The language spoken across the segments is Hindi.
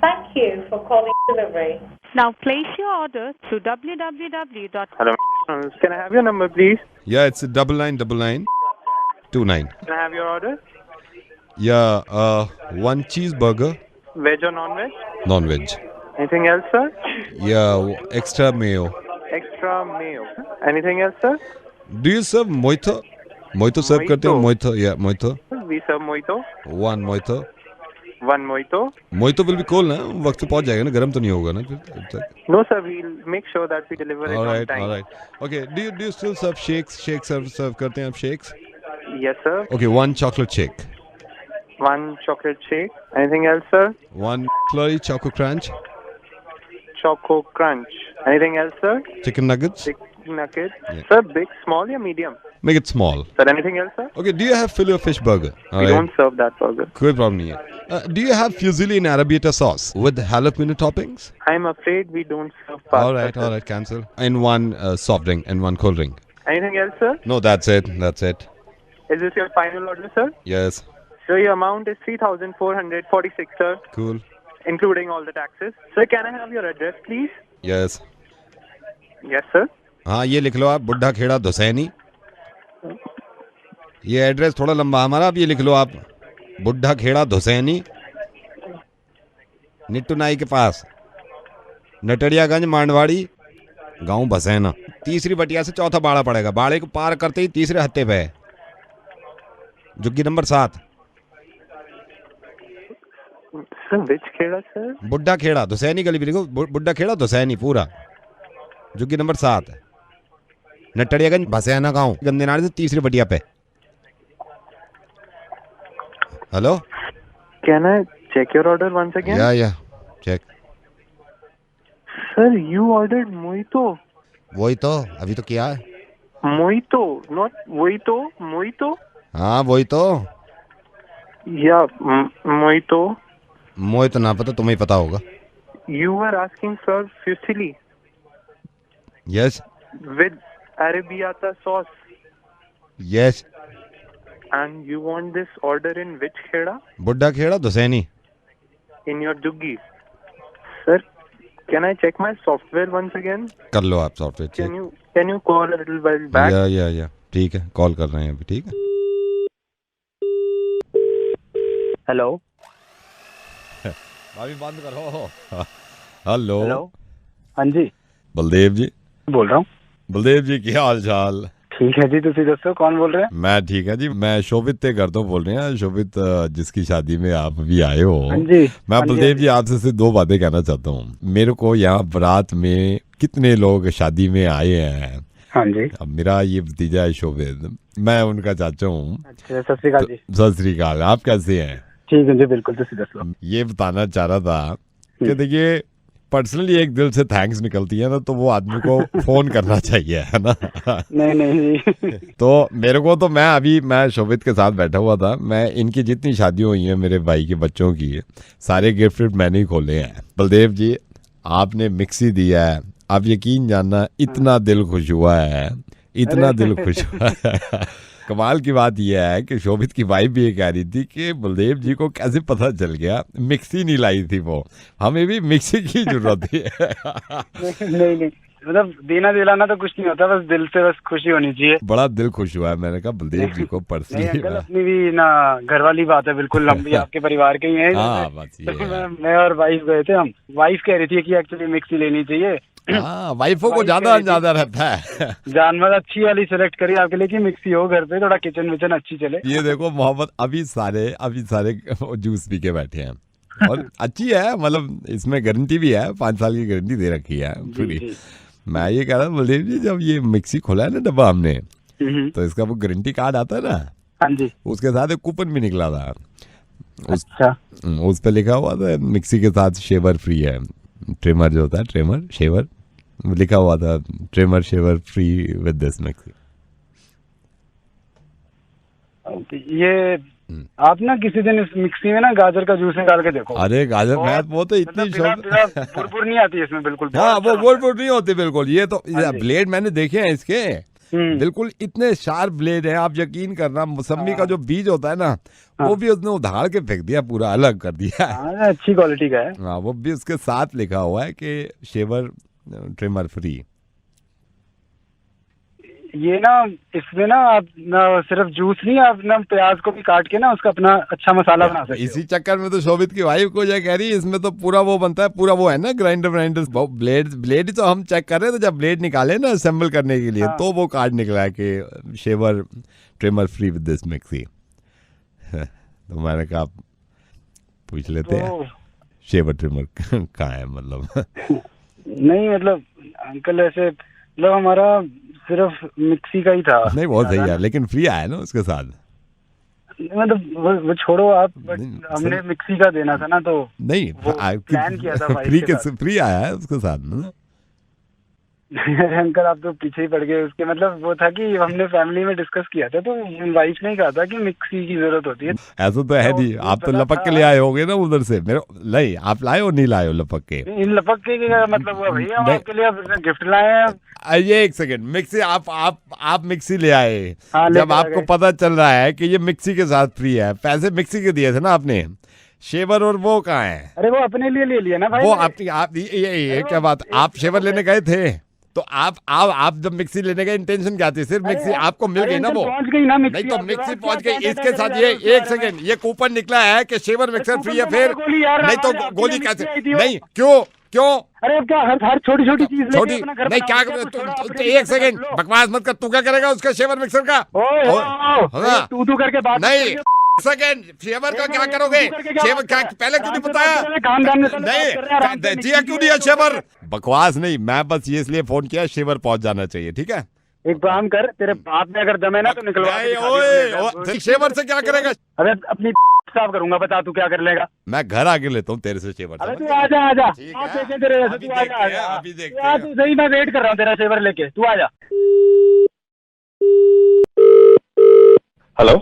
Thank you for calling delivery. Now place your order through www. Hello, can I have your number, please? Yeah, it's 999929. Can I have your order? Yeah, one cheeseburger, Veg or non-veg? non-veg. Anything else, sir? Yeah, extra mayo. Extra mayo. Anything else, sir? Do you serve mojito? Mojito serve करते हो? Mojito, yeah, mojito. We serve mojito. One mojito. One mojito. Mojito will be cold ना? वक्त पे पहुंच जाएगा ना, गर्म तो नहीं होगा ना फिर तब तक. No, sir. We'll make sure that we deliver it on time. All right. Okay. Do you still serve shakes? Shakes serve करते हैं आप shakes? Yes, sir. Okay, one chocolate shake. One chocolate shake. Anything else, sir? One flurry choco crunch. Choco crunch. Anything else, sir? Chicken nuggets. Chicken nugget. Yeah. Sir, big, small, or medium? Make it small. Sir, anything else, sir? Okay. Do you have fillet of fish burger? We don't serve that burger. कोई problem नहीं है. Do you have fusilli in arrabbiata sauce with jalapeno toppings? I'm afraid we don't serve pasta. All right. Cancel. And one soft drink and one cold drink. Anything else, sir? No, that's it. Is this your final order, sir? Yes. So your amount is 3,446, sir, Cool. including all the taxes. Sir, can I have your address, please? Yes. Yes, sir. हाँ ये लिख लो आप बुड्ढा खेड़ा धुसैनी. ये एड्रेस थोड़ा लंबा हमारा, आप ये लिख लो आप बुड्ढा खेड़ा धुसैनी, निट्टू नाई के पास, नटड़ियागंज मांडवाड़ी, गांव बसैना. तीसरी बटिया से चौथा बाड़ा पड़ेगा. बाड़े को पार करते ही तीसरे हत्ते पे है. झुग्गी number 7. Sir, which kheda, sir? बुड्ढा खेड़ा धुसैनी गली भी लिखो. बुड्ढा खेड़ा धुसैनी पूरा. झुग्गी नंबर 7. नटड़ियागंज बसैना गांव, गंदे नाले से तीसरी बटिया पे. Hello. Can I check your order once again? या check. Sir, you ordered mojito. वही तो अभी तो किया है. Mojito, not mojito. Mojito? हाँ वही तो. Yeah, mojito. मोहित ना पता, तुम्हें पता होगा. You were asking for fusilli yes with arrabbiata sauce. Yes. And you want this order in which kheda? बुड्ढा Kheda धुसैनी. In your juggi. Sir, can I check my software once again? कर लो आप software check. Can you call a little while back? या ठीक है, कॉल कर रहे हैं अभी. ठीक है. हेलो. अभी बंद करो. हेलो. हाँ जी, बलदेव जी बोल रहा हूँ. बलदेव जी क्या हाल चाल? ठीक है जी, तुसी दसो कौन बोल रहे हैं? मैं ठीक है जी. मैं शोभित ते कर दो बोल रहे हैं. शोभित जिसकी शादी में आप भी आए हो. हाँ जी. मैं बलदेव जी आपसे सिर्फ 2 बातें कहना चाहता हूँ. मेरे को यहाँ बारात में कितने लोग शादी में आए हैं. हाँ जी. अब मेरा ये भतीजा है शोभित, मैं उनका चाचा हूँ. अच्छा, सत श्री अकाल जी. सत श्री अकाल. आप कैसे हैं? ठीक है जी, बिल्कुल. तुसी दसो. ये बताना चाह रहा था कि देखिए पर्सनली एक दिल से थैंक्स निकलती है ना, तो वो आदमी को फोन करना चाहिए, है ना. नहीं जी. तो मेरे को तो मैं शोभित के साथ बैठा हुआ था. मैं इनकी जितनी शादियां हुई हैं मेरे भाई के बच्चों की, सारे गिफ्ट मैंने ही खोले हैं. बलदेव जी आपने मिक्सी दिया है, आप यकीन जानना इतना दिल खुश हुआ है, इतना दिल खुश हुआ है. कमाल की बात यह है कि शोभित की वाइफ भी ये कह रही थी कि बलदेव जी को कैसे पता चल गया, मिक्सी नहीं लाई थी वो. हमें भी मिक्सी की जरूरत थी. नहीं, मतलब देना दिलाना तो कुछ नहीं होता, बस दिल से बस खुशी होनी चाहिए. बड़ा दिल खुश हुआ है. मैंने कहा बलदेव जी को पर्सनली. अपनी भी ना घर वाली बात है, बिल्कुल. हम भी आपके परिवार के ही हैं. हाँ, बस ये मैं और वाइफ गए थे. हम वाइफ कह रही थी कि एक्चुअली मिक्सी लेनी चाहिए. हाँ, वाइफों को ज्यादा रहता है. जानवर अच्छी वाली सेलेक्ट करी आपके लिए कि मिक्सी हो घर पे, थोड़ा किचन विचन अच्छी चले. ये देखो मोहम्मद अभी सारे जूस पी के बैठे हैं और अच्छी है, मतलब इसमें गारंटी भी है, 5 साल की गारंटी दे रखी है पूरी. मैं ये कह रहा हूँ बलदेव जी, जब ये मिक्सी खोला है ना डब्बा हमने, तो इसका वो गारंटी कार्ड आता है ना. हाँ जी. उसके साथ एक कूपन भी निकला था. अच्छा. उस पे लिखा हुआ था मिक्सी के साथ शेवर फ्री है. ट्रिमर जो होता है, ट्रिमर शेवर लिखा हुआ था, trimmer shaver free with this mixie. ये आप ना किसी दिन इस मिक्सी में ना गाजर का जूस निकाल के देखो. अरे गाजर मैं वो तो इतनी बुरबुर नहीं आती इसमें बिल्कुल. हाँ वो बुरबुर नहीं होती बिल्कुल. ये तो ब्लेड मैंने देखे हैं इसके, बिल्कुल इतने शार्प ब्लेड है, आप यकीन करना मौसमी का जो बीज होता है ना, वो भी उसने उधाड़ के फेंक दिया, पूरा अलग कर दिया है। हाँ, अच्छी क्वालिटी का है। हाँ, वो भी उसके साथ लिखा हुआ है कि शेवर ट्रिमर फ्री। ये ना इसमें ना आप ना सिर्फ जूस नहीं, आप ना प्याज को भी काट के ना उसका अपना अच्छा मसाला बना सकते हो। इसी चक्कर में तो शोभित की वाइफ को जो कह रही है, इसमें तो पूरा वो बनता है, पूरा वो है ना ग्राइंडर ब्लेड तो हम चेक कर रहे थे, जब ब्लेड निकाले ना असेंबल करने के लिए, तो वो कार्ड निकला है कि shaver trimmer free with this mixie. तो मैंने कहा पूछ लेते हैं शेवर ट्रिमर कहाँ है, मतलब नहीं मतलब अंकल ऐसे मतलब हमारा सिर्फ मिक्सी का ही था। नहीं, बहुत सही है, लेकिन फ्री आया ना उसके साथ। मतलब वो छोड़ो आप, बट नहीं, हमने मिक्सी का देना था ना, तो नहीं प्लान किया था फ्री आया है उसके साथ ना। अंकल आप तो पीछे ही पड़ गए उसके। मतलब वो था कि हमने फैमिली में डिस्कस किया था, तो वाइफ ने कहा था कि मिक्सी की जरूरत होती है। ऐसा तो है नहीं, आप तो लपक के ले आए होगे ना उधर से। मेरे नहीं, आप लाए हो नहीं लाए हो लपक के? इन लपक के मतलब वो भैया हम आपके लिए अब गिफ्ट लाए हैं। ये एक सेकंड, मिक्सी आप मिक्सी ले आए। हाँ, जब आपको पता चल रहा है कि ये मिक्सी के साथ फ्री है, पैसे मिक्सी के दिए थे ना आपने, शेवर और वो कहाँ है? अरे वो अपने लिए ले लिया ना भाई। वो आप ये क्या बात, आप शेवर लेने गए थे? तो आप जब मिक्सी लेने गए इंटेंशन क्या थी? सिर्फ मिक्सी आपको मिल गई ना वो? पहुंच गई ना मिक्सी। नहीं तो मिक्सी पहुंच गई, इसके साथ ये एक सेकंड, ये कूपन निकला है कि शेवर मिक्सर फ्री है। फिर नहीं तो गोली कैसे? नहीं, क्यों? अरे अब क्या हर छोटी छोटी चीज छोटी नहीं, क्या एक सेकंड बकवास मत कर। तू क्या करेगा उसका शेवर मिक्सर का? तू करके बात नहीं, सेकंड शेवर का क्या करोगे? शेवर क्या पहले क्यों नहीं बताया? नहीं दिया क्यों नहीं है शेवर? बकवास नहीं, मैं बस ये इसलिए फोन किया, शेवर पहुंच जाना चाहिए, ठीक है? एक काम कर, तेरे बाप में अगर दम है ना तो निकलवा। शेवर से क्या करेगा? अरे अपनी साफ करूंगा, बता तू क्या कर लेगा? मैं घर आके लेता हूँ तेरे से शेवर। अरे तू आजा ठीक है, तेरे वैसे तू आजा। अभी देखते हैं। तू सही, मैं वेट कर रहा हूँ तेरा शेवर लेके, तू आजा। हेलो,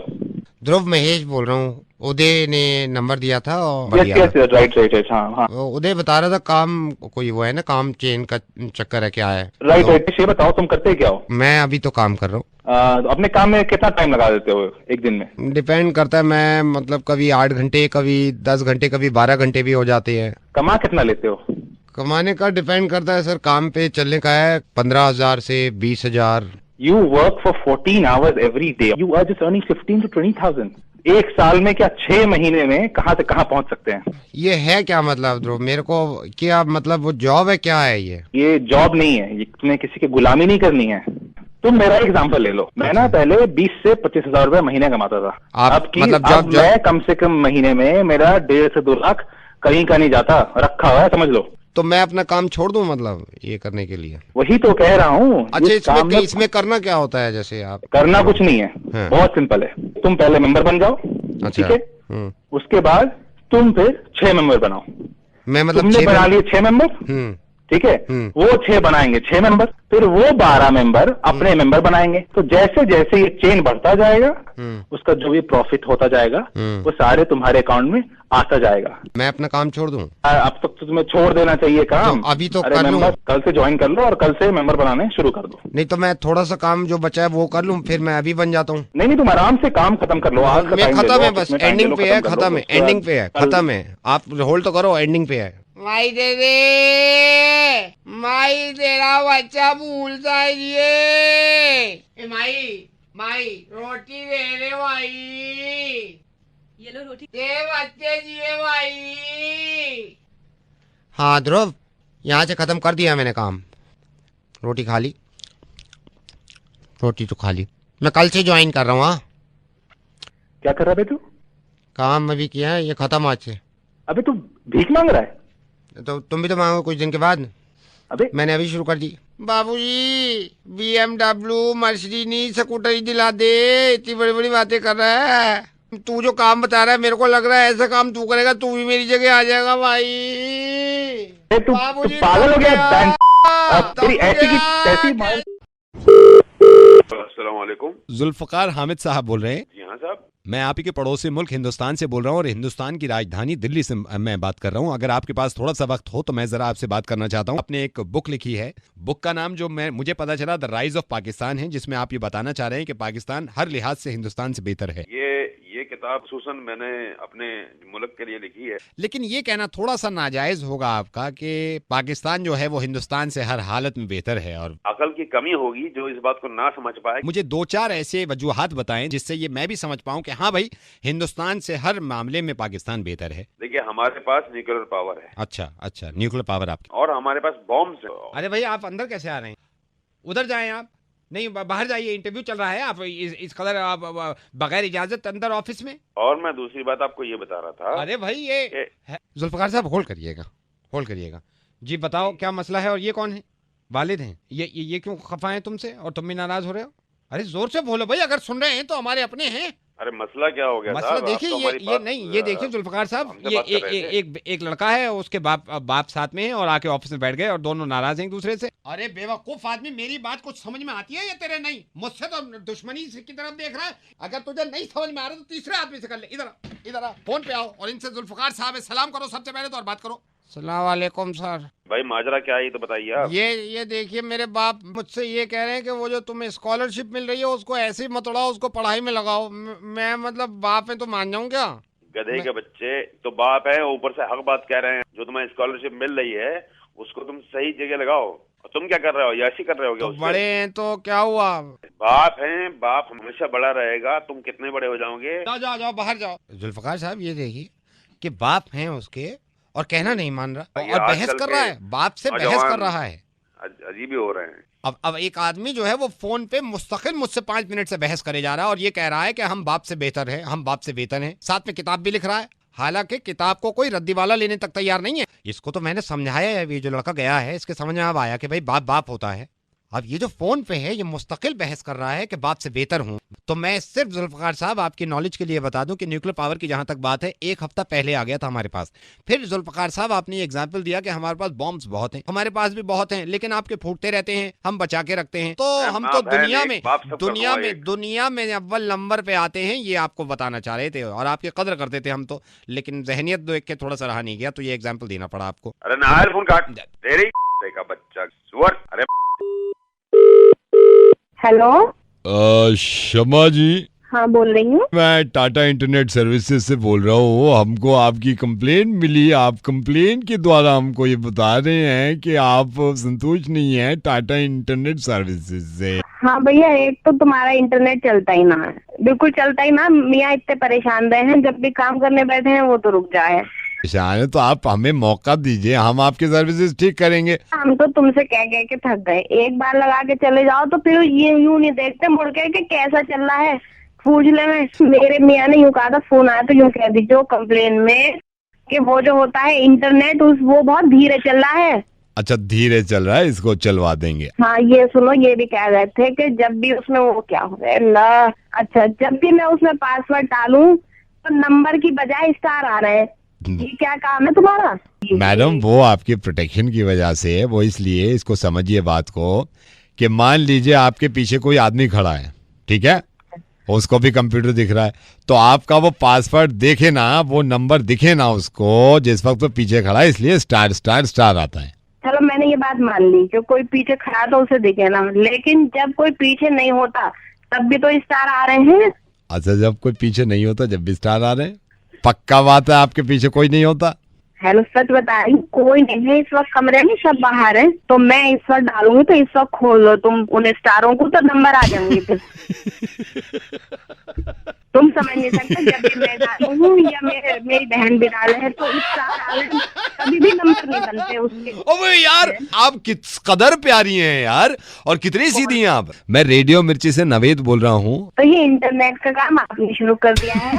ध्रुव महेश बोल रहा हूँ। उदय ने नंबर दिया था और राइट हाँ। उदय बता रहा था काम कोई वो है ना, काम चेन का चक्कर है, क्या है? राइट, ये बताओ तुम करते क्या हो? मैं अभी तो काम कर रहा हूँ। अपने काम में कितना टाइम लगा देते हो एक दिन में? डिपेंड करता है, मैं मतलब कभी 8 घंटे, कभी 10 घंटे, कभी 12 घंटे भी हो जाते हैं। कमा कितना लेते हो? कमाने का डिपेंड करता है सर, काम पे चलने का है 15,000 से 20,000। You work for 14 hours every day. You are just earning 15 to 20,000. एक साल में क्या 6 महीने में कहाँ से कहाँ पहुँच सकते हैं? ये है क्या मतलब ध्रुव? मेरे को क्या मतलब, वो जॉब है क्या है? ये जॉब नहीं है, ये तुम्हें किसी की गुलामी नहीं करनी है। तुम मेरा एग्जांपल ले लो, मैं ना पहले 20 से 25,000 रुपए महीने कमाता था। आप मतलब अब मैं कम से कम महीने में मेरा 1.5 से 2 लाख कहीं का नहीं जाता, रखा हुआ है, समझ लो। तो मैं अपना काम छोड़ दूं मतलब ये करने के लिए? वही तो कह रहा हूँ। अच्छा, इसमें करना क्या होता है? जैसे आप करना कुछ नहीं है, बहुत सिंपल है। तुम पहले मेंबर बन जाओ, ठीक है? उसके बाद तुम फिर 6 मेंबर बनाओ। मैं मतलब तुमने बना लिए 6 मेंबर, ठीक है? वो 6 बनाएंगे 6 मेंबर, फिर वो 12 मेंबर अपने मेंबर बनाएंगे। तो जैसे जैसे ये चेन बढ़ता जाएगा, उसका जो भी प्रॉफिट होता जाएगा वो सारे तुम्हारे अकाउंट में आता जाएगा। मैं अपना काम छोड़ दूं? अब तक तो तुम्हें छोड़ देना चाहिए काम। तो अभी तो कर लूं। कल से ज्वाइन कर लो और कल से मेंबर बनाने शुरू कर दो। नहीं तो मैं थोड़ा सा काम जो बचा है वो कर लूं, फिर मैं अभी बन जाता हूँ। नहीं, तुम आराम से काम खत्म कर लो। आज खत्म है, बस एंडिंग पे है, खत्म है, एंडिंग पे है, खत्म है। आप होल्ड तो करो, एंडिंग पे है। माई दे दे, माई तेरा बच्चा भूलता है ये। माई रोटी दे दे माई, ये लो रोटी दे बच्चे जिए माई। हाँ ध्रुव, यहाँ से खत्म कर दिया मैंने काम। रोटी खा ली, रोटी तो खा ली। मैं कल से ज्वाइन कर रहा हूँ। हाँ, क्या कर रहा है तू? काम अभी किया है, ये खत्म आज से। अबे तू भीख मांग रहा है? तो तुम भी तो मांगो कुछ दिन के बाद। अबे मैंने अभी शुरू कर दी। बाबूजी BMW मर्सिडीज स्कूटर ही दिला दे, इतनी बड़ी बड़ी बातें कर रहा है। तू जो काम बता रहा है, मेरे को लग रहा है ऐसा काम तू करेगा, तू भी मेरी जगह आ जाएगा भाई। तू पागल हो गया? तेरी ऐसी की तैसी अस्सलाम वालेकुम। जुल्फ़कार हामिद साहब बोल रहे हैं? जी हाँ साहब। मैं आप ही के पड़ोसी मुल्क हिंदुस्तान से बोल रहा हूँ और हिंदुस्तान की राजधानी दिल्ली से मैं बात कर रहा हूँ। अगर आपके पास थोड़ा सा वक्त हो तो मैं ज़रा आपसे बात करना चाहता हूँ। आपने एक बुक लिखी है, बुक का नाम जो मुझे पता चला द राइज ऑफ पाकिस्तान है, जिसमें आप ये बताना चाह रहे हैं कि पाकिस्तान हर लिहाज से हिंदुस्तान से बेहतर है। ये किताब खुसूसन मैंने अपने मुल्क के लिए लिखी है। लेकिन ये कहना थोड़ा सा नाजायज होगा आपका कि पाकिस्तान जो है वो हिंदुस्तान से हर हालत में बेहतर है, और अकल की कमी होगी जो इस बात को ना समझ पाए। मुझे 2-4 ऐसे वजूहात बताएं जिससे ये मैं भी समझ पाऊं कि हाँ भाई हिंदुस्तान से हर मामले में पाकिस्तान बेहतर है। देखिए, हमारे पास न्यूक्लियर पावर है। अच्छा, न्यूक्लियर पावर आपकी, और हमारे पास बॉम्ब्स है। अरे भाई आप अंदर कैसे आ रहे हैं? उधर जाएं आप, नहीं बाहर जाइए, इंटरव्यू चल रहा है। आप इस कदर आप बगैर इजाजत अंदर ऑफिस में। और मैं दूसरी बात आपको ये बता रहा था। अरे भाई ये जुल्फ़कार साहब होल्ड करिएगा जी, बताओ क्या मसला है और ये कौन है? वालिद हैं ये क्यों खफा हैं तुमसे और तुम भी नाराज हो रहे हो? अरे जोर से बोलो भाई, अगर सुन रहे हैं तो हमारे अपने हैं। अरे मसला क्या हो गया? मसला देखिए ये देखिए जुल्फ़कार साहब, ये एक लड़का है, उसके बाप साथ में है और आके ऑफिस में बैठ गए और दोनों नाराज हैं एक दूसरे से। अरे बेवकूफ आदमी, मेरी बात कुछ समझ में आती है या तेरे नहीं? मुझसे तो दुश्मनी की तरफ देख रहा है। अगर तुझे नहीं समझ में आ रहा तो तीसरे आदमी से कर ले। इधर आ, फोन पे आओ और इनसे जुल्फ़कार साहब है सलाम करो सबसे पहले तो, और बात करो। सलाम वालेकुम सर। भाई माजरा क्या है ये तो बताइए आप। ये देखिए, मेरे बाप मुझसे ये कह रहे हैं कि वो जो तुम्हें स्कॉलरशिप मिल रही है उसको ऐसे ही मत उड़ाओ, उसको पढ़ाई में लगाओ। मैं मतलब बाप है तो मान जाऊं क्या? गधे के बच्चे, तो बाप है ऊपर से हक बात कह रहे हैं। जो तुम्हें स्कॉलरशिप मिल रही है उसको तुम सही जगह लगाओ। और तुम क्या कर रहे हो? याशी कर रहे हो क्या? तो बड़े हैं तो क्या हुआ? बाप हैं, बाप हमेशा बड़ा रहेगा। तुम कितने बड़े हो जाओगे? जाओ बाहर जाओ। जुल्फ़कार साहब ये देखिए कि बाप हैं उसके और कहना नहीं मान रहा और बहस कर रहा है, बाप से बहस कर रहा है। अजीब ही हो रहे हैं। अब एक आदमी जो है वो फोन पे मुस्तकिल मुझसे 5 मिनट से बहस करे जा रहा है और ये कह रहा है कि हम बाप से बेहतर हैं, हम बाप से वेतन हैं, साथ में किताब भी लिख रहा है। हालांकि किताब को कोई रद्दी वाला लेने तक तैयार नहीं है। इसको तो मैंने समझाया है, ये जो लड़का गया है इसके समझ में अब आया कि भाई बाप होता है। अब ये जो फोन पे है ये मुस्तकिल बहस कर रहा है कि बाप से बेहतर हूं। तो मैं सिर्फ जुल्फ़कार साहब आपकी नॉलेज के लिए बता दूं कि न्यूक्लियर पावर की जहां तक बात है, 1 हफ्ता पहले आ गया था हमारे पास। फिर जुल्फ़कार साहब आपने एग्जाम्पल दिया कि हमारे पास बॉम्ब्स बहुत हैं, हमारे पास भी बहुत हैं, लेकिन आपके फूटते रहते हैं, हम बचा के रखते हैं। तो हम तो दुनिया में अव्वल नंबर पे आते हैं, ये आपको बताना चाह रहे थे और आपकी कदर करते थे हम तो। लेकिन जहनियत देख के थोड़ा सा रहा नहीं गया, तो ये एग्जाम्पल देना पड़ा आपको। अरे नायर फोन काट तेरी का बच्चा सुअर। अरे हेलो शमा जी, हाँ बोल रही हूँ। मैं टाटा इंटरनेट सर्विसेज से बोल रहा हूँ। हमको आपकी कंप्लेन मिली। आप कंप्लेन के द्वारा हमको ये बता रहे हैं कि आप संतुष्ट नहीं है टाटा इंटरनेट सर्विसेज से। हाँ भैया, एक तो तुम्हारा इंटरनेट चलता ही ना है, बिल्कुल चलता ही ना। मियाँ इतने परेशान रहे हैं, जब भी काम करने बैठे हैं वो तो रुक जाए। परेशान है तो आप हमें मौका दीजिए, हम आपके सर्विसेज ठीक करेंगे। हम तो तुमसे कह के थक गए। एक बार लगा के चले जाओ तो फिर ये यूं नहीं देखते मुड़ के कि कैसा चल रहा है, पूछ ले। मेरे मियाँ ने यूं कहा था, फोन आया तो यूं कह दीजिए कंप्लेन में कि वो जो होता है इंटरनेट वो बहुत धीरे चल रहा है। अच्छा, धीरे चल रहा है, इसको चलवा देंगे। हाँ ये सुनो, ये भी कह रहे थे कि जब भी उसमें वो क्या हो रहा है, अच्छा जब भी मैं उसमें पासवर्ड डालूं तो नंबर की बजाय स्टार आ रहे हैं। ये क्या काम है तुम्हारा? मैडम वो आपके प्रोटेक्शन की वजह से है, वो इसलिए इसको समझिए बात को कि मान लीजिए आपके पीछे कोई आदमी खड़ा है, ठीक है, उसको भी कंप्यूटर दिख रहा है, तो आपका वो पासवर्ड देखे ना, वो नंबर दिखे ना उसको जिस वक्त वो पीछे खड़ा है, इसलिए स्टार स्टार स्टार आता है। चलो मैंने ये बात मान ली कि कोई पीछे खड़ा तो उसे दिखे ना, लेकिन जब कोई पीछे नहीं होता तब भी तो स्टार आ रहे हैं। अच्छा, जब कोई पीछे नहीं होता जब भी स्टार आ रहे हैं? पक्का बात है आपके पीछे कोई नहीं होता? हेलो, सच बता रही हूँ, कोई नहीं है इस वक्त कमरे में, सब बाहर है। तो मैं इस वक्त डालूंगी तो इस वक्त खोल लो तुम उन स्टारों को, तो नंबर आ जाएंगे फिर। तुम समझ नहीं सकते, जब भी मैं डालू हूँ या मेरी बहन भी डाले है तो स्टार आ रहे हैं, कभी भी नंबर नहीं बनते उसके। ओए यार, आप किस कदर प्यारी हैं यार, और कितनी सीधी हैं आप। मैं रेडियो मिर्ची से नवेद बोल रहा हूँ। तो ये इंटरनेट का काम आपने शुरू कर दिया है?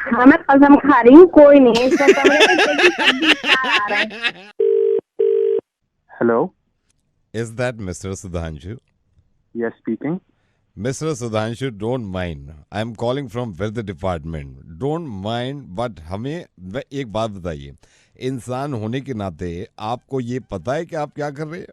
हाँ मैं कसम खा रही हूँ, कोई नहीं इसका कमरे में, लेकिन सब भी स्टार आ रहे हैं। Hello, is that mister Sudhanshu? Yes speaking. Mr. Sudhanshu, don't mind. I am calling from weather department. Don't mind, but हमें एक बात बताइए, इंसान होने के नाते आपको ये पता है कि आप क्या कर रहे हैं?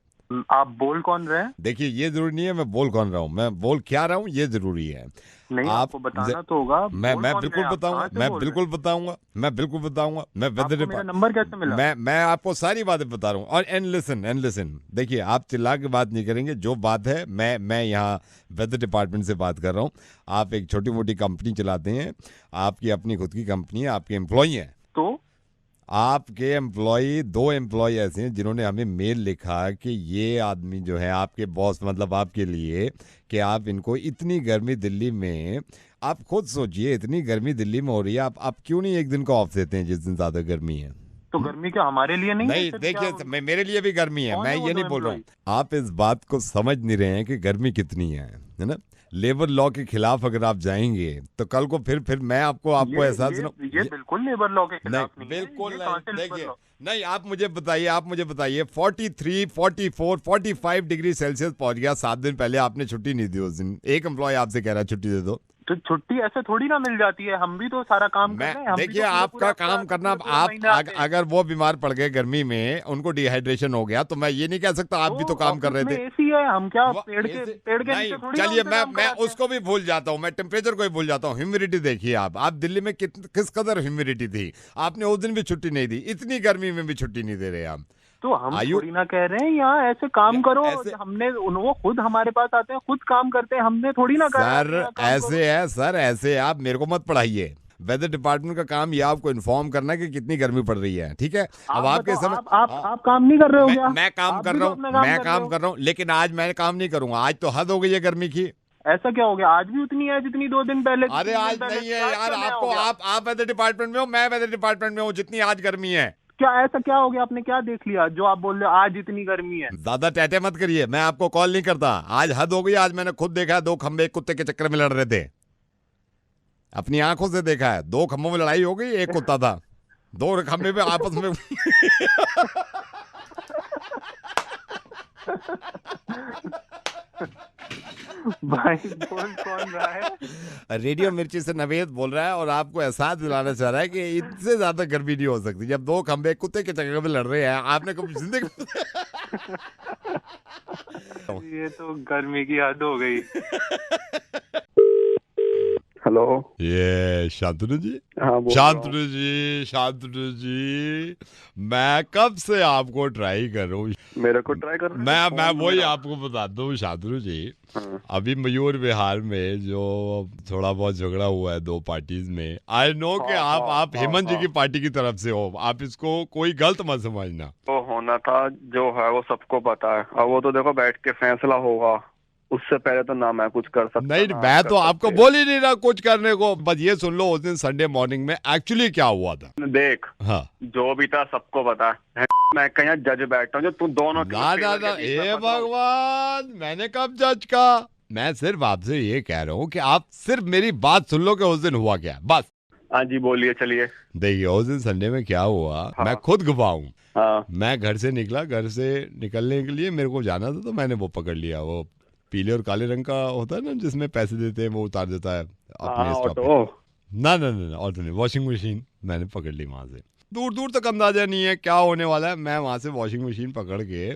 आप बोल कौन रहे हैं? देखिए ये जरूरी नहीं है मैं बोल कौन रहा हूँ, मैं बोल क्या रहा हूँ ये जरूरी है। नहीं, आपको बताना तो होगा। मैं बोल कौन बिल्कुल रहे हैं आप? बताऊंगा, कहाँ से मैं बोल बिल्कुल बताऊंगा, मैं बिल्कुल बताऊंगा। मैं रहे हैं? वेदर आपको मेरा नंबर कैसे मिला? मैं आपको सारी बातें बता रहा हूँ। और एंड लिसन, देखिए आप चिल्ला के बात नहीं करेंगे, जो बात है मैं यहाँ वेदर डिपार्टमेंट से बात कर रहा हूँ। आप एक छोटी मोटी कंपनी चलाते हैं, आपकी अपनी खुद की कंपनी है, आपके एम्प्लॉई हैं। तो आपके एम्प्लॉय 2 एम्प्लॉय ऐसे हैं जिन्होंने हमें मेल लिखा कि ये आदमी जो है आपके बॉस मतलब आपके लिए, कि आप इनको इतनी गर्मी दिल्ली में, आप खुद सोचिए इतनी गर्मी दिल्ली में हो रही है, आप क्यों नहीं एक दिन का ऑफ देते हैं जिस दिन ज्यादा गर्मी है? तो गर्मी क्या हमारे लिए नहीं है? नहीं फिर देखिए क्या- मेरे लिए भी गर्मी है, कौन मैं है वो ये दो नहीं बोल रहा हूँ। employee? आप इस बात को समझ नहीं रहे हैं कि गर्मी कितनी है ना। लेबर लॉ के खिलाफ अगर आप जाएंगे तो कल को फिर मैं आपको एहसास ये बिल्कुल लेबर लॉ के खिलाफ नहीं, नहीं है। बिल्कुल ये नहीं। कहाँ से लेबर देखिए लॉ? नहीं, आप मुझे बताइए 43, 44, 45 डिग्री सेल्सियस पहुंच गया 7 दिन पहले, आपने छुट्टी नहीं दी उस दिन। एक एम्प्लॉय आपसे कह रहा है छुट्टी दे दो। तो छुट्टी ऐसे थोड़ी ना मिल जाती है, हम भी तो सारा काम कर रहे हैं। हम भी देखिए तो पूरे- आपका पूरे काम हफ्ता- करना, पूरे- पूरे आप महीने आते हैं। अगर वो बीमार पड़ गए गर्मी में, उनको डिहाइड्रेशन हो गया, तो मैं ये नहीं कह सकता आप भी तो काम कर रहे थे। एसी है, हम क्या वो पेड़ के ऐसे- नीचे नहीं, थोड़ी ना चलिए उनसे काम मैं कराते हैं। उसको भी भूल जाता हूँ, मैं टेम्परेचर को भी भूल जाता हूँ। ह्यूमिडिटी देखिए आप दिल्ली में किस कदर ह्यूमिडिटी थी, आपने उस दिन भी छुट्टी नहीं दी, इतनी गर्मी में भी छुट्टी नहीं दे रहे आप। तो हम आयु- थोड़ी ना कह रहे हैं यहाँ ऐसे काम करो। ऐसे- हमने वो खुद हमारे पास आते हैं, खुद काम करते हैं, हमने थोड़ी ना कहा सर ऐसे है सर, ऐसे है, आप मेरे को मत पढ़ाइए। वेदर डिपार्टमेंट का काम ये आपको इन्फॉर्म करना है कि कितनी गर्मी पड़ रही है, ठीक है। अब आपके बताओ, समय आप काम नहीं कर रहे हो क्या? मैं काम आप कर भी रहा तो हूँ, अपना मैं कर काम रहे कर रहा हूँ, लेकिन आज मैं काम नहीं करूंगा। आज तो हद हो गई है गर्मी की। हो। ऐसा क्या हो गया? आज भी उतनी है जितनी 2 दिन पहले। अरे 3 दिन आज पहले नहीं है आज यार, क्या नया आपको हो गया? आप वेदर डिपार्टमेंट में हो, मैं वेदर डिपार्टमेंट में हूँ, जितनी आज गर्मी है। क्या ऐसा क्या हो गया? आपने क्या देख लिया जो आप बोल रहे हो आज इतनी गर्मी है? ज्यादा टैटे मत करिए, मैं आपको कॉल नहीं करता। आज हद हो गई, आज मैंने खुद देखा है 2 खंबे एक कुत्ते के चक्कर में लड़ रहे थे, अपनी आंखों से देखा है। 2 खंभों में लड़ाई हो गई, एक कुत्ता था, 2 खंबे में आपस में भाई बोल कौन रहा है? रेडियो मिर्ची से नवेद बोल रहा है, और आपको एहसास दिलाना चाह रहा है कि इससे ज्यादा गर्मी नहीं हो सकती जब 2 खंबे कुत्ते के चक्कर में लड़ रहे हैं। आपने कभी जिंदगी ये तो गर्मी की हद हो गई। हेलो। ये शांतनु जी, हाँ शांतनु जी, मैं कब से आपको ट्राई कर रहा हूँ। मेरे को ट्राई कर। मैं वही आपको बताता हूँ शांतनु जी। अभी मयूर विहार में जो थोड़ा बहुत झगड़ा हुआ है 2 पार्टीज में, आई नो कि आप हेमंत जी की पार्टी की तरफ से हो, आप इसको कोई गलत मत समझना। वो होना था जो है वो सबको पता है। अब वो तो देखो बैठ के फैसला होगा, उससे पहले तो ना मैं कुछ कर सकता नहीं, ना मैं आप तो कर आपको सकते। बोल ही नहीं रहा कुछ करने को। बस ये सुन लो उस दिन संडे मॉर्निंग में एक्चुअली क्या हुआ था। देख, हाँ, जो भी था सबको पता है। मैं कहीं जज बैठा हूँ जो तू दोनों के ना favor के बीच में हे फंस रहा हूँ। भगवान, मैंने कब जज का। मैं सिर्फ आपसे ये कह रहा हूँ कि आप सिर्फ मेरी बात सुन लो कि उस दिन हुआ क्या, बस। हाँ जी बोलिए, चलिए। देखिए उस दिन संडे में क्या हुआ, हाँ। मैं खुद गवाह हूँ। हाँ मैं घर से निकला, घर से निकलने के लिए मेरे को जाना था, तो मैंने वो पकड़ लिया, वो पीले और काले रंग का होता है ना जिसमें पैसे देते हैं, वो उतार देता है अपने हाँ, स्टॉप पे। ऑटो। ना ऑटो नहीं, वॉशिंग मशीन मैंने पकड़ ली वहां से। दूर दूर तक अंदाजा नहीं है क्या होने वाला है, मैं वहां से वॉशिंग मशीन पकड़ के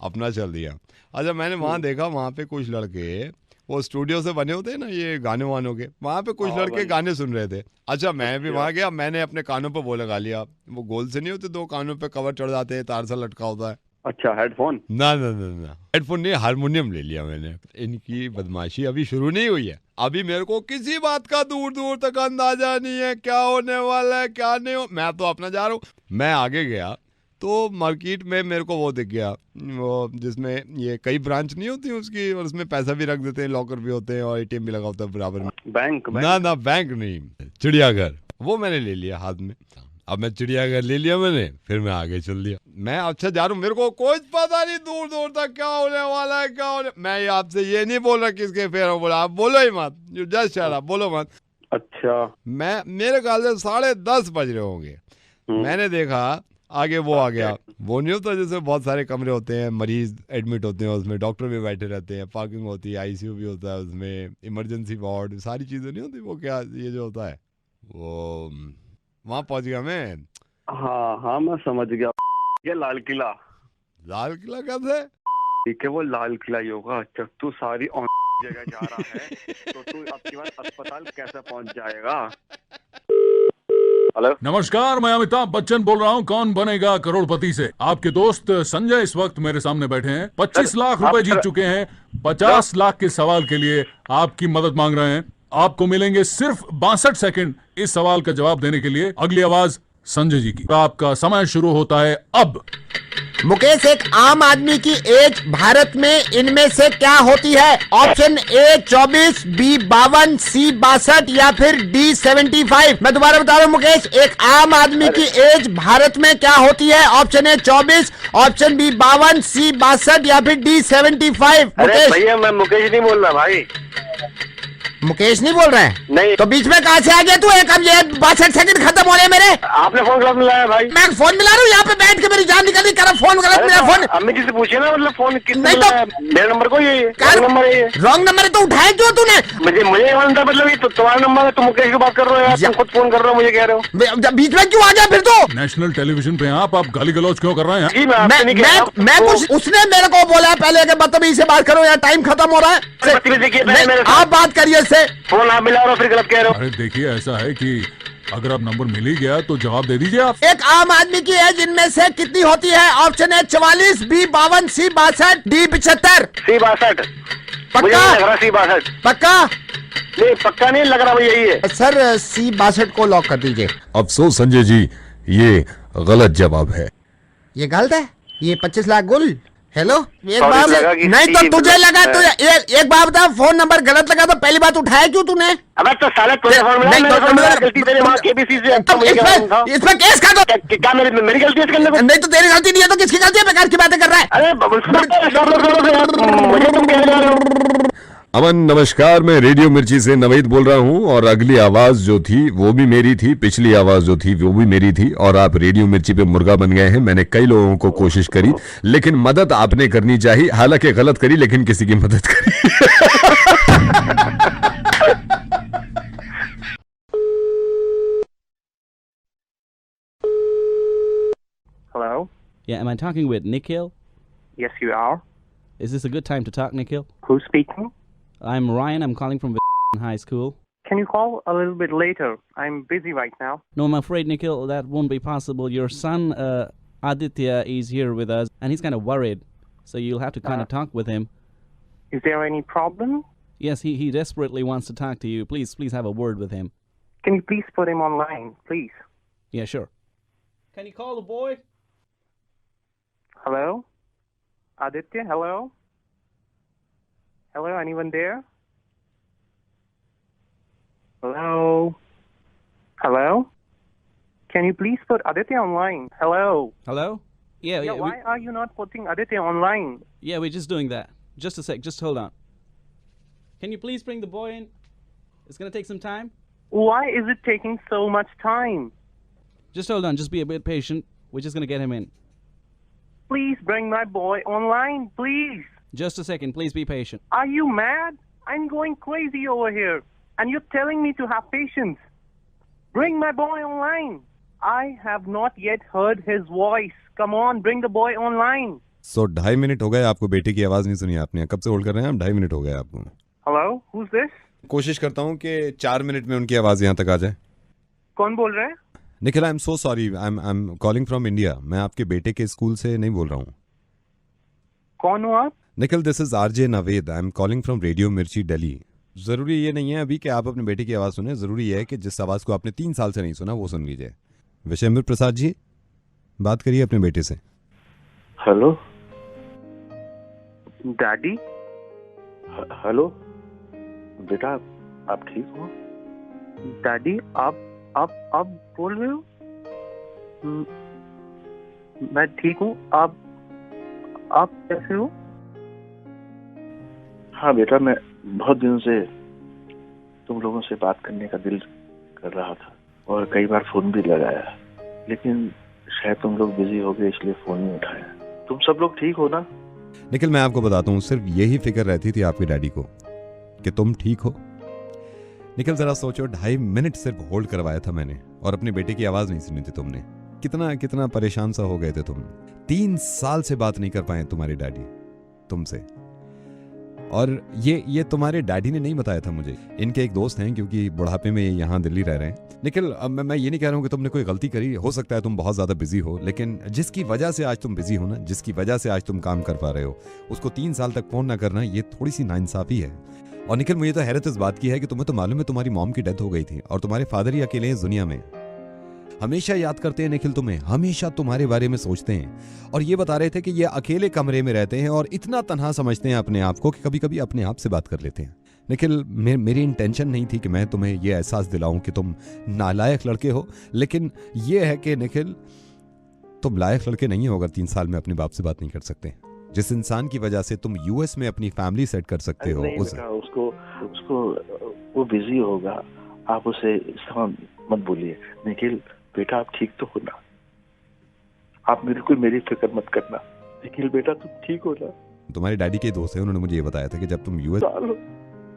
अपना चल दिया। अच्छा, मैंने वहां देखा, वहां पे कुछ लड़के, वो स्टूडियो से बने होते हैं ना ये गाने वानों के, वहां पे कुछ लड़के गाने सुन रहे थे। अच्छा, मैं भी वहां गया, मैंने अपने कानों पे वो लगा लिया, वो गोल से नहीं होते 2 कानों पे कवर चढ़ जाते हैं, तार सा लटका होता है। अच्छा, हेडफोन। ना हेडफोन नहीं, हारमोनियम ले लिया मैंने। इनकी बदमाशी अभी शुरू नहीं हुई है, अभी मेरे को किसी बात का दूर दूर तक अंदाजा नहीं है क्या होने वाला है क्या नहीं हो। मैं तो अपना जा रहा हूँ। मैं आगे गया तो मार्केट में मेरे को वो दिख गया, वो जिसमें ये कई ब्रांच नहीं होती उसकी, और उसमें पैसा भी रख देते हैं, लॉकर भी होते हैं और एटीएम भी लगा होता है बराबर में। बैंक। ना बैंक नहीं, चिड़ियाघर, वो मैंने ले लिया हाथ में। अब मैं चिड़ियाघर ले लिया मैंने, फिर मैं आगे चल दिया। मैं अच्छा जा रहा हूँ, मेरे को कुछ पता नहीं दूर दूर तक क्या होने वाला है, क्या होने। मैं आपसे ये नहीं बोल रहा किसके फेर बोला, आप बोलो ही मत, यू जस्ट शट अप, बोलो मत। अच्छा। मैं मेरे ख्याल से 10:30 बज रहे होंगे। मैंने देखा आगे वो आ गया, वो नहीं होता जैसे बहुत सारे कमरे होते हैं, मरीज एडमिट होते हैं, उसमें डॉक्टर भी बैठे रहते हैं, पार्किंग होती है, आईसीयू भी होता है, उसमें इमरजेंसी वार्ड, सारी चीजें नहीं होती, वो क्या ये जो होता है वो, वहां पहुंच गया मैं। हाँ हाँ, मैं समझ गया। ये लाल किला। लाल किला कैसे? ठीक है, वो लाल किला ही होगा। जब तू सारी जगह जा रहा है तो तू आपके बाद अस्पताल कैसे पहुंच जाएगा? हेलो, नमस्कार, मैं अमिताभ बच्चन बोल रहा हूँ कौन बनेगा करोड़पति से। आपके दोस्त संजय इस वक्त मेरे सामने बैठे हैं, 25 लाख रुपए जीत चुके हैं। 50 लाख के सवाल के लिए आपकी मदद मांग रहे हैं। आपको मिलेंगे सिर्फ 62 सेकंड इस सवाल का जवाब देने के लिए। अगली आवाज संजय जी की। आपका समय शुरू होता है अब। मुकेश, एक आम आदमी की एज भारत में इनमें से क्या होती है? ऑप्शन ए 24, बी 52, सी 62 या फिर डी 75। मैं दोबारा बता रहा हूँ मुकेश, एक आम आदमी की एज भारत में क्या होती है? ऑप्शन ए 24, ऑप्शन बी 52, सी 62 या फिर डी 75। अरे भैया मैं मुकेश नहीं बोल रहा भाई। मुकेश नहीं बोल रहे हैं? नहीं। तो बीच में कहाँ से आ गया तू? एक अब ये 62 सेकंड खत्म हो रहे हैं मेरे। आपने फोन कब मिलाया भाई? मैं फोन मिला रहा हूँ यहाँ पे बैठ के, मेरी जान निकली। कर फोन गलत मेरा फोन। अम्मी जी से पूछिए ना, मतलब फोन किसने नहीं तो- मिलाया? मेरे नंबर को ये नंबर है ये। रॉन्ग नंबर है तो उठाया क्यों तूने? मुझे मानता, मतलब ये तो तुम्हारा नंबर है। तुम मुकेश की बात कर रहे हो यार, तुम खुद फोन कर रहे हो, मुझे कह रहे हो। बीच में क्यों आ गया फिर तो? नेशनल टेलीविजन पे आप गाली गलौज क्यों कर रहे हैं? जी मैं आपसे नहीं कह रहा। मैं कुछ, उसने मेरे को बोला पहले कि बदतमीजी से बात करो, यार टाइम खत्म हो रहा है। बदतमीजी किए पहले मेरे साथ। आप बात करिए इससे। फोन आप मिला रहे हो फिर गलत कह रहे हो। अरे देखिए, ऐसा है कि अगर आप नंबर मिल ही गया तो जवाब दे दीजिए आप। एक आम आदमी की एज इनमें से कितनी होती है? Option A 44, B 52, C 62, D 75। C 62। मुझे पक्का? नहीं लग रहा सी 62। पक्का? नहीं पक्का नहीं लग रहा, भाई यही है सर सी 62 को लॉक कर दीजिए। अफसोस संजय जी, ये गलत जवाब है। ये गलत है? ये 25 लाख गुल। हेलो, एक Sorry, बार लगा कि नहीं तो सी तुझे लगा तो एक बात बता, फोन नंबर गलत लगा तो पहली बात उठाया क्यों तूने? अब तो साले तुझे फोन मिला, नहीं, मेरे फोन मिला, तो- गलती तेरे वहाँ केबीसी से। अब इसमें केस कर दो। क्या मेरी गलती है इसके अंदर? नहीं तो तेरी गलती नहीं है तो किसकी गलती है? बेकार की बातें कर रहा है। अरे मुझे तुम कह रहे हो। अमन नमस्कार, मैं रेडियो मिर्ची से नवीद बोल रहा हूं और अगली आवाज जो थी वो भी मेरी थी, पिछली आवाज जो थी वो भी मेरी थी और आप रेडियो मिर्ची पे मुर्गा बन गए हैं। मैंने कई लोगों को कोशिश करी लेकिन मदद आपने करनी चाहिए, हालांकि गलत करी लेकिन किसी की मदद करी। Hello? Yeah, am I talking with Nikhil? Yes, you are. Is this a good time to talk, Nikhil? Who's speaking? I'm Ryan. I'm calling from high school. Can you call a little bit later? I'm busy right now. No, I'm afraid, Nikhil, that won't be possible. Your son, Aditya, is here with us, and he's kind of worried. So you'll have to kind of talk with him. Is there any problem? Yes, he desperately wants to talk to you. Please have a word with him. Can you please put him online, please? Yeah, sure. Can you call the boy? Hello? Aditya, hello? Hello, anyone there? Hello? Hello? Can you please put Aditya online? Hello? Hello? Yeah, Why are you not putting Aditya online? yeah, we're just doing that. Just a sec. Just hold on. Can you please bring the boy in? It's going to take some time. Why is it taking so much time? Just hold on. Just be a bit patient. We're just going to get him in. Please bring my boy online, please. Just a second. Please be patient. Are you mad? I'm going crazy over here. And you're telling me to have patience. Bring my boy online. I have not yet heard his voice. Come on, bring the boy online. So 2.5 minute हो गए आपको बेटे की आवाज नहीं सुनी आपने, कब से होल्ड कर रहे हैं हम? 2.5 मिनट हो गए आपको। Hello, who's this? कोशिश करता हूँ कि 4 मिनट में उनकी आवाज यहाँ तक आ जाए। कौन बोल रहे हैं? निखिल, आई am so sorry, I am calling from India. मैं आपके बेटे के स्कूल से नहीं बोल रहा हूँ। कौन हो आप? Nikhil, this is RJ Naved. I am calling from radio मिर्ची दिल्ली। जरूरी ये नहीं है अभी कि आप अपने बेटे की आवाज सुने, जरूरी है कि जिस आवाज को आपने 3 साल से नहीं सुना वो सुन लीजिए। विशेंद्र प्रसाद जी, बात करिए अपने बेटे से। Hello daddy? हेलो बेटा, आप ठीक हो? डैडी, आप बोल रहे हो? मैं ठीक हूँ। आप कैसे हो? हाँ बेटा, मैं बहुत दिनों से तुम लोगों से बात करने का दिल कर रहा था और कई बार फोन भी लगाया, लेकिन शायद तुम लोग बिजी हो गए इसलिए फोन नहीं उठाया। तुम सब लोग ठीक हो ना? निखिल, मैं आपको बताता हूँ, सिर्फ यही फिक्र रहती थी आपके डैडी को कि तुम ठीक हो। निखिल, जरा सोचो, 2.5 मिनट सिर्फ होल्ड करवाया था मैंने और अपने बेटे की आवाज नहीं सुनी थी तुमने। कितना परेशान सा हो गए थे तुम। 3 साल से बात नहीं कर पाए तुम्हारे डैडी। तुमसे। और ये तुम्हारे डैडी ने नहीं बताया था मुझे, इनके एक दोस्त हैं, क्योंकि बुढ़ापे में यहाँ दिल्ली रह रहे हैं। निखिल, अब मैं ये नहीं कह रहा हूँ कि तुमने कोई गलती करी, हो सकता है तुम बहुत ज़्यादा बिजी हो, लेकिन जिसकी वजह से आज तुम बिजी हो ना, जिसकी वजह से आज तुम काम कर पा रहे हो, उसको 3 साल तक फ़ोन ना करना, ये थोड़ी सी नाइंसाफ़ी है। और निखिल, मुझे तो हैरत इस बात की है कि तुम्हें तो मालूम है तुम्हारी मॉम की डेथ हो गई थी और तुम्हारे फादर ही अकेले हैं इस दुनिया में। हमेशा याद करते हैं निखिल तुम्हें, हमेशा तुम्हारे बारे में सोचते हैं। और ये बता रहे थे कि ये अकेले कमरे में रहते हैं और इतना तन्हा समझते हैं अपने आप को कि कभी कभी अपने आप से बात कर लेते हैं। निखिल, मेरी इंटेंशन नहीं थी कि मैं तुम्हें ये एहसास दिलाऊं कि तुम नालायक लड़के हो, लेकिन ये है कि निखिल, तुम लायक लड़के नहीं हो अगर 3 साल में अपने बाप से बात नहीं कर सकते। जिस इंसान की वजह से तुम यूएस में अपनी फैमिली सेट कर सकते हो, उसको वो बिजी होगा, आप उसे मत बोलिए। निखिल बेटा, आप ठीक तो हो ना? आप बिल्कुल मेरी फिक्र मत करना। निखिल बेटा, तुम ठीक हो ना? तुम्हारे डैडी के दोस्त हैं, उन्होंने मुझे ये बताया था कि जब तुम यूएस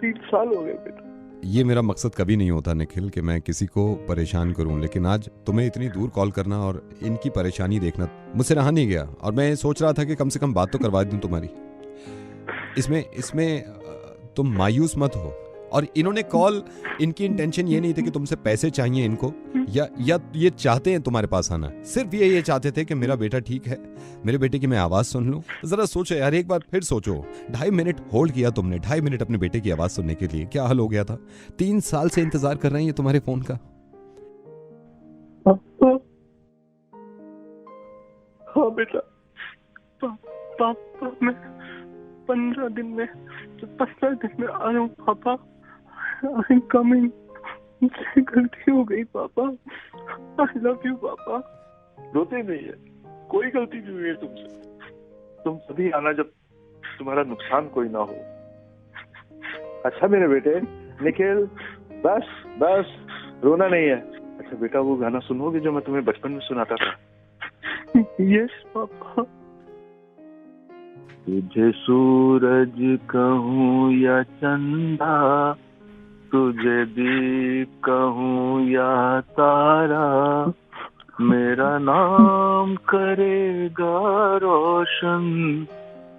3 साल हो गए बेटा। ये मेरा मकसद कभी नहीं होता निखिल कि मैं किसी को परेशान करूं, लेकिन आज तुम्हें इतनी दूर कॉल करना और इनकी परेशानी देखना मुझसे रहा नहीं गया। और मैं सोच रहा था कि कम से कम बात तो करवा दूं तुम्हारी। इसमें तुम मायूस मत हो। और इन्होंने कॉल, इनकी इंटेंशन ये नहीं थी कि तुमसे पैसे चाहिए इनको, या ये चाहते हैं तुम्हारे पास आना, सिर्फ ये चाहते थे कि मेरा बेटा ठीक है, मेरे बेटे की मैं आवाज़ सुन लूं। जरा सोचो यार, एक बार फिर सोचो, 2.5 मिनट होल्ड किया तुमने, 2.5 मिनट अपने बेटे की आवाज़ सुनने के लिए, क्या हाल हो गया था? 3 साल से इंतजार कर रहे हैं ये तुम्हारे फोन का। हाँ बेटा, पापा मैं 15 दिन में आ रहा हूँ पापा। I am coming. मुझसे गलती हो गई पापा। आई लव यू पापा। रोते नहीं है, कोई गलती नहीं हुई है तुमसे। तुम तभी आना जब तुम्हारा नुकसान कोई ना हो। अच्छा मेरे बेटे निखिल, बस रोना नहीं है। अच्छा बेटा, वो गाना सुनोगे जो मैं तुम्हें बचपन में सुनाता था? Yes papa. तुझे सूरज कहूँ या चंदा, तुझे दीप कहूँ या तारा, मेरा नाम करेगा रोशन,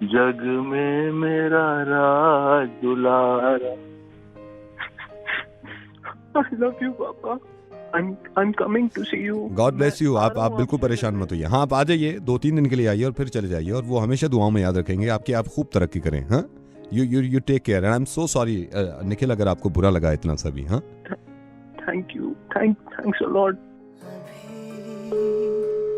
जग में मेरा राज दुलारा। I love you पापा। I'm coming to see you. God bless you। आप बिल्कुल परेशान मत होइए। हाँ, आप आ जाइए, 2-3 दिन के लिए आइए और फिर चले जाइए, और वो हमेशा दुआओं में याद रखेंगे आपकी। आप खूब तरक्की करें। हाँ, you take care. I am so sorry Nikhil, अगर आपको बुरा लगा इतना सा भी। हाँ, thank you, thanks a lot.